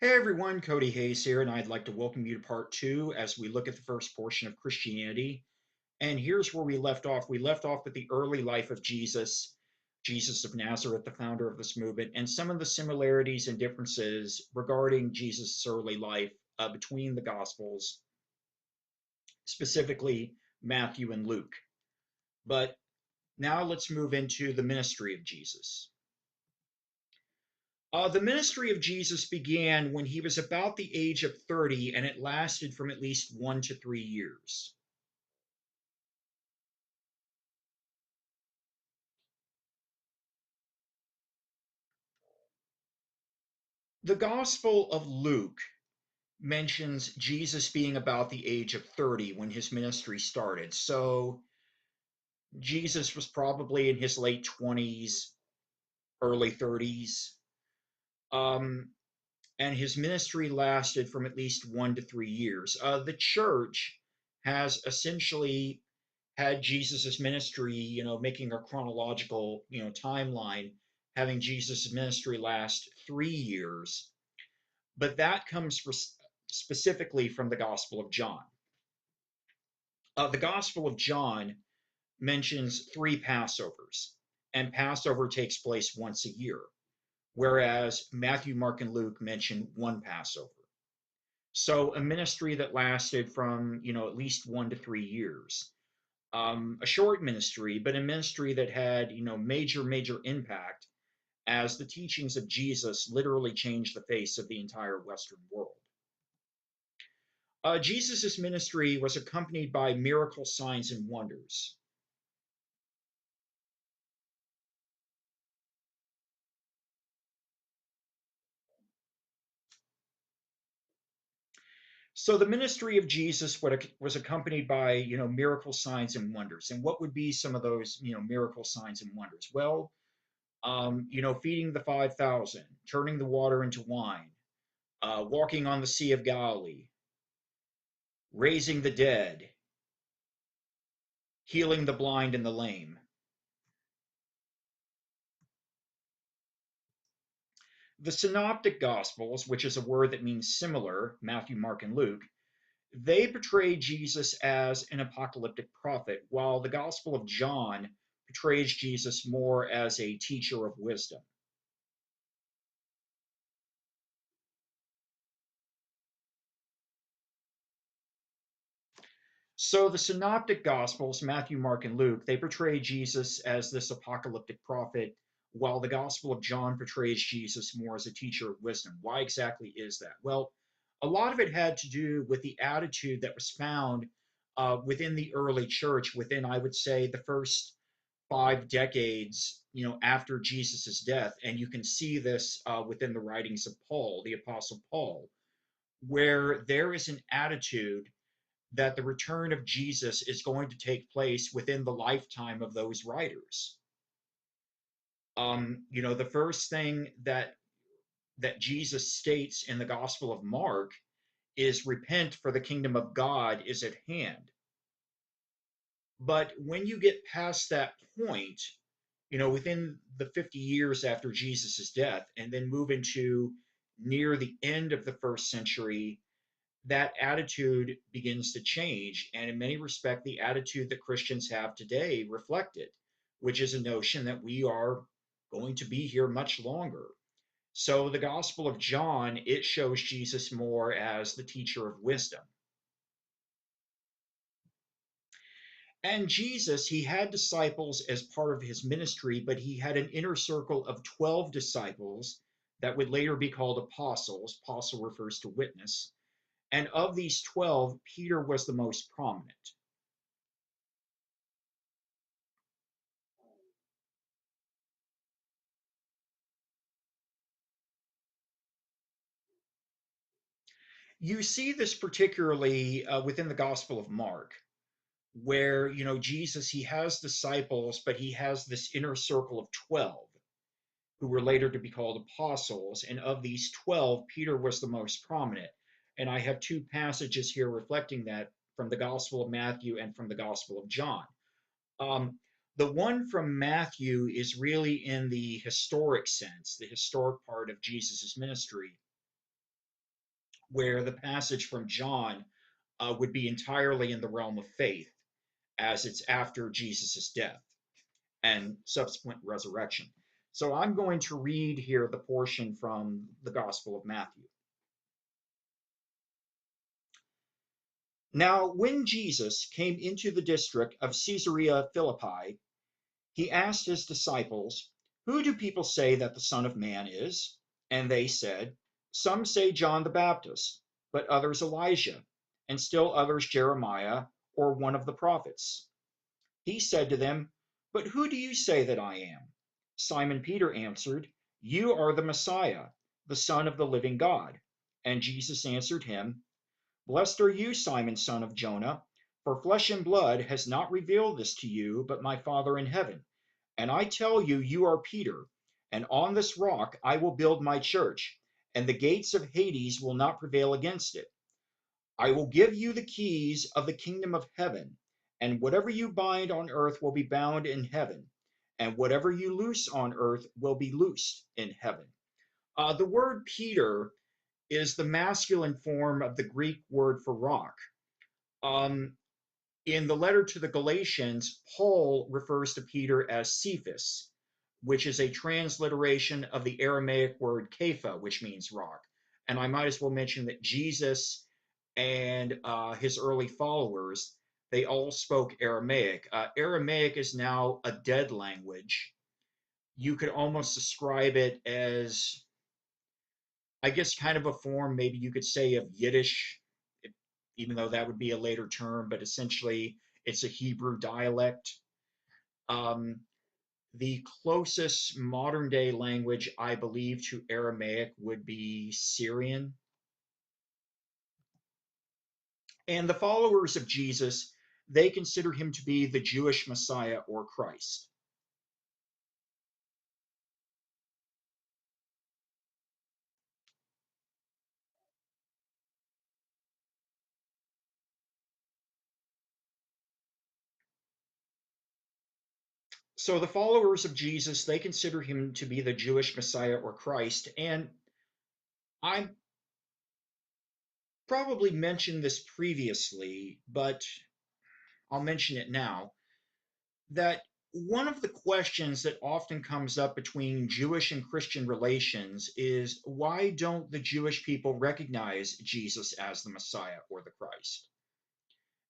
Hey everyone, Cody Hayes here, and I'd like to welcome you to part two as we look at the first portion of Christianity. And here's where we left off. We left off with the early life of Jesus, Jesus of Nazareth, the founder of this movement, and some of the similarities and differences regarding Jesus' early life between the Gospels, specifically Matthew and Luke. But now let's move into the ministry of Jesus. The ministry of Jesus began when he was about the age of 30, and it lasted from at least 1 to 3 years. The Gospel of Luke mentions Jesus being about the age of 30 when his ministry started. So Jesus was probably in his late 20s, early 30s. Um, and his ministry lasted from at least 1 to 3 years. The church has essentially had Jesus's ministry, making a chronological, timeline, having Jesus's ministry last 3 years, but that comes specifically from the Gospel of John. The Gospel of John mentions three Passovers, and Passover takes place once a year, whereas Matthew, Mark, and Luke mention one Passover. So a ministry that lasted from, at least 1 to 3 years. A short ministry, but a ministry that had, major impact as the teachings of Jesus literally changed the face of the entire Western world. Jesus' ministry was accompanied by miracle signs and wonders. So the ministry of Jesus was accompanied by, miracle signs and wonders. And what would be some of those, miracle signs and wonders? Well, feeding the 5,000, turning the water into wine, walking on the Sea of Galilee, raising the dead, healing the blind and the lame. The synoptic gospels, which is a word that means similar, Matthew, Mark, and Luke, they portray Jesus as an apocalyptic prophet, while the Gospel of John portrays Jesus more as a teacher of wisdom. So the synoptic gospels, Matthew, Mark, and Luke, they portray Jesus as this apocalyptic prophet, while the Gospel of John portrays Jesus more as a teacher of wisdom. Why exactly is that? Well, a lot of it had to do with the attitude that was found within the early church, within, I would say, the first 5 decades, after Jesus' death. And you can see this within the writings of Paul, the Apostle Paul, where there is an attitude that the return of Jesus is going to take place within the lifetime of those writers. The first thing that Jesus states in the Gospel of Mark is repent for the kingdom of God is at hand. But when you get past that point, within the 50 years after Jesus' death, and then move into near the end of the first century, that attitude begins to change. And in many respects, the attitude that Christians have today reflect it, which is a notion that we are going to be here much longer. So the Gospel of John, it shows Jesus more as the teacher of wisdom. And Jesus, he had disciples as part of his ministry, but he had an inner circle of 12 disciples that would later be called apostles. Apostle refers to witness. And of these 12, Peter was the most prominent. You see this particularly within the Gospel of Mark, where, Jesus, he has disciples, but he has this inner circle of 12 who were later to be called apostles. And of these 12, Peter was the most prominent. And I have two passages here reflecting that from the Gospel of Matthew and from the Gospel of John. The one from Matthew is really in the historic sense, the historic part of Jesus' ministry. where the passage from John would be entirely in the realm of faith, as it's after Jesus' death and subsequent resurrection. So I'm going to read here the portion from the Gospel of Matthew. Now, when Jesus came into the district of Caesarea Philippi, he asked his disciples, "Who do people say that the Son of Man is?" And they said, "Some say John the Baptist, but others Elijah, and still others Jeremiah or one of the prophets." He said to them, "But who do you say that I am?" Simon Peter answered, "You are the Messiah, the Son of the living God." And Jesus answered him, "Blessed are you, Simon, son of Jonah, for flesh and blood has not revealed this to you, but my Father in heaven. And I tell you, you are Peter, and on this rock I will build my church, and the gates of Hades will not prevail against it. I will give you the keys of the kingdom of heaven, and whatever you bind on earth will be bound in heaven, and whatever you loose on earth will be loosed in heaven." The word Peter is the masculine form of the Greek word for rock. Um, in the letter to the Galatians, Paul refers to Peter as Cephas, which is a transliteration of the Aramaic word Kepha, which means rock. And I might as well mention that Jesus and his early followers, they all spoke Aramaic. Aramaic is now a dead language. You could almost describe it as, I guess, kind of a form, maybe you could say, of Yiddish, even though that would be a later term, but essentially it's a Hebrew dialect. Um, the closest modern day language, I believe, to Aramaic would be Syrian. And the followers of Jesus, they consider him to be the Jewish Messiah or Christ. So the followers of Jesus, they consider him to be the Jewish Messiah or Christ. And I probably mentioned this previously, but I'll mention it now, that one of the questions that often comes up between Jewish and Christian relations is, why don't the Jewish people recognize Jesus as the Messiah or the Christ?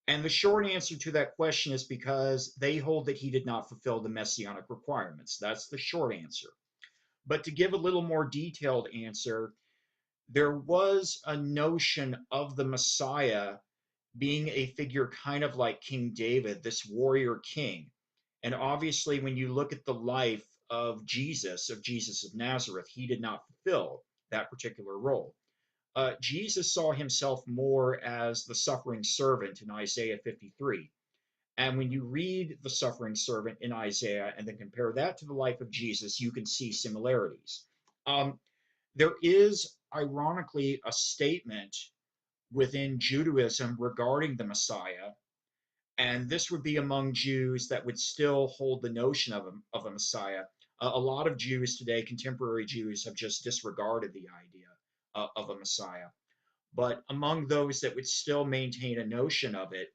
And the short answer to that question is because they hold that he did not fulfill the messianic requirements. That's the short answer. But to give a little more detailed answer, there was a notion of the Messiah being a figure kind of like King David, this warrior king. And obviously, when you look at the life of Jesus of Nazareth, he did not fulfill that particular role. Jesus saw himself more as the suffering servant in Isaiah 53. And when you read the suffering servant in Isaiah and then compare that to the life of Jesus, you can see similarities. Um, there is, ironically, a statement within Judaism regarding the Messiah, and this would be among Jews that would still hold the notion of a Messiah. A lot of Jews today, contemporary Jews, have just disregarded the idea of a Messiah. But among those that would still maintain a notion of it,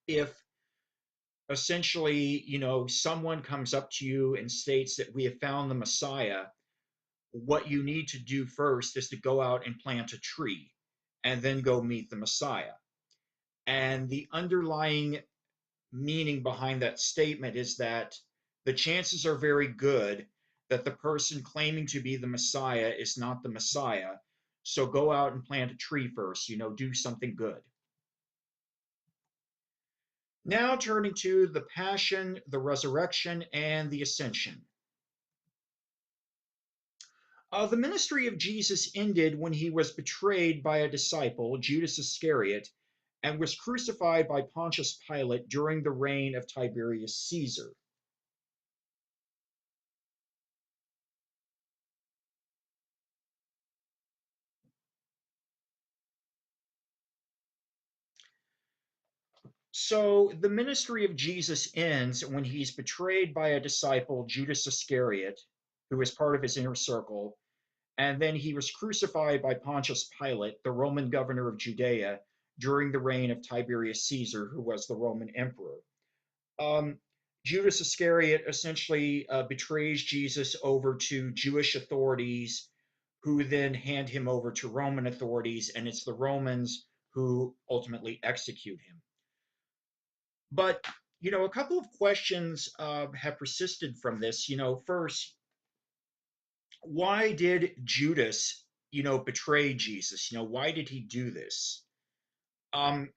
if essentially, someone comes up to you and states that we have found the Messiah, what you need to do first is to go out and plant a tree and then go meet the Messiah. And the underlying meaning behind that statement is that the chances are very good that the person claiming to be the Messiah is not the Messiah. So go out and plant a tree first, do something good. Now turning to the Passion, the Resurrection, and the Ascension. The ministry of Jesus ended when he was betrayed by a disciple, Judas Iscariot, and was crucified by Pontius Pilate during the reign of Tiberius Caesar. So the ministry of Jesus ends when he's betrayed by a disciple, Judas Iscariot, who is part of his inner circle, And then he was crucified by Pontius Pilate, the Roman governor of Judea, during the reign of Tiberius Caesar, who was the Roman emperor. Um, Judas Iscariot essentially betrays Jesus over to Jewish authorities, who then hand him over to Roman authorities, and it's the Romans who ultimately execute him. But a couple of questions have persisted from this. First, why did Judas, betray Jesus? Why did he do this? Um,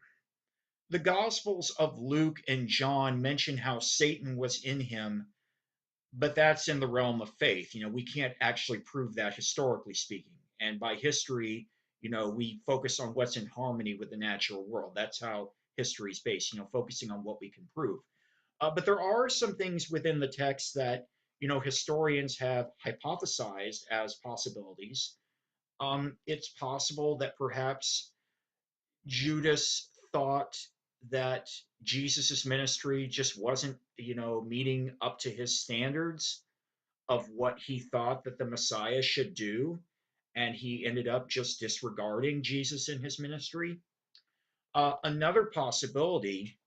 the Gospels of Luke and John mention how Satan was in him, but that's in the realm of faith. We can't actually prove that historically speaking. And by history, we focus on what's in harmony with the natural world. That's how history is based, focusing on what we can prove. But there are some things within the text that, historians have hypothesized as possibilities. It's possible that perhaps Judas thought that Jesus's ministry just wasn't, meeting up to his standards of what he thought that the Messiah should do, and he ended up just disregarding Jesus in his ministry. Another possibility,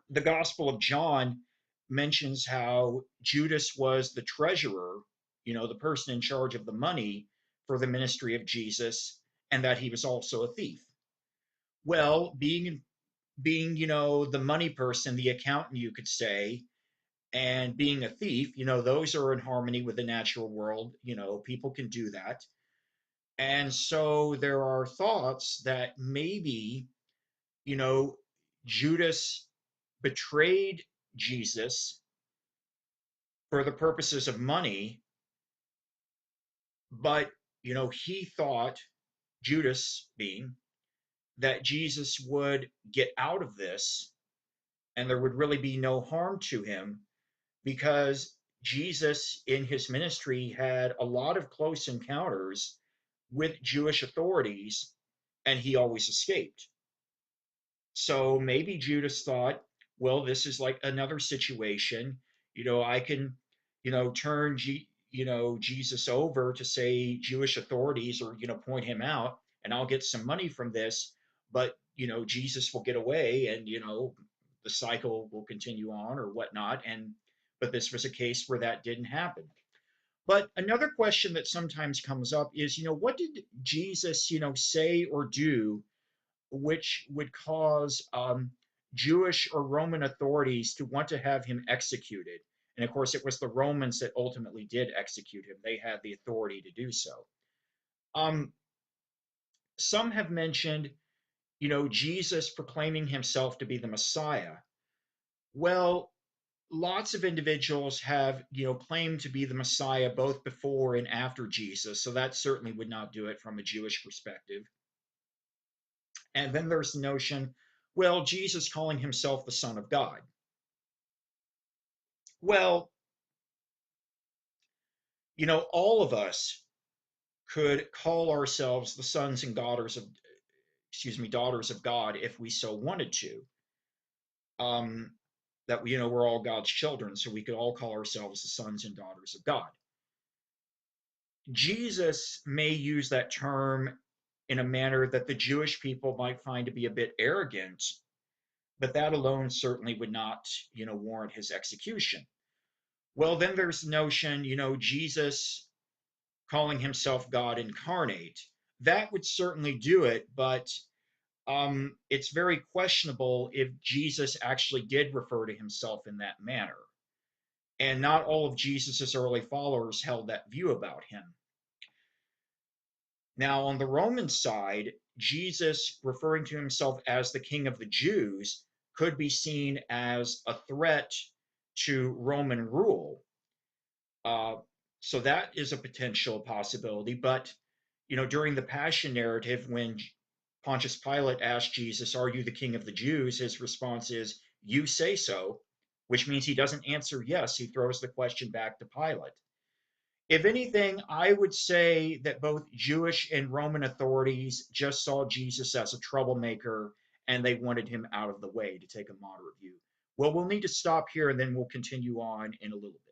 the Gospel of John mentions how Judas was the treasurer, the person in charge of the money for the ministry of Jesus, and that he was also a thief. Well, being the money person, the accountant, you could say, and being a thief, those are in harmony with the natural world. People can do that. And so there are thoughts that maybe, you know, Judas betrayed Jesus for the purposes of money, but, he thought, Judas being, that Jesus would get out of this and there would really be no harm to him because Jesus in his ministry had a lot of close encounters with Jewish authorities and he always escaped. So maybe Judas thought, well, this is like another situation. I can, turn Jesus over to say Jewish authorities or point him out, and I'll get some money from this. But Jesus will get away, and the cycle will continue on or whatnot. And but this was a case where that didn't happen. But another question that sometimes comes up is, what did Jesus, say or do which would cause Jewish or Roman authorities to want to have him executed. And of course, it was the Romans that ultimately did execute him. They had the authority to do so. Um, some have mentioned, Jesus proclaiming himself to be the Messiah. Well, lots of individuals have, claimed to be the Messiah both before and after Jesus. So that certainly would not do it from a Jewish perspective. And then there's the notion, well, Jesus calling himself the Son of God. Well, all of us could call ourselves the sons and daughters of God if we so wanted to. Um, that we're all God's children, so we could all call ourselves the sons and daughters of God. Jesus may use that term in a manner that the Jewish people might find to be a bit arrogant, but that alone certainly would not, warrant his execution. Well, then there's the notion, Jesus calling himself God incarnate. That would certainly do it, but it's very questionable if Jesus actually did refer to himself in that manner. And not all of Jesus's early followers held that view about him. Now, on the Roman side, Jesus referring to himself as the King of the Jews could be seen as a threat to Roman rule. Uh, so that is a potential possibility. But, during the Passion narrative, when Pontius Pilate asked Jesus, "Are you the King of the Jews?" his response is, "You say so," which means he doesn't answer yes. He throws the question back to Pilate. If anything, I would say that both Jewish and Roman authorities just saw Jesus as a troublemaker and they wanted him out of the way, to take a moderate view. Well, we'll need to stop here and then we'll continue on in a little bit.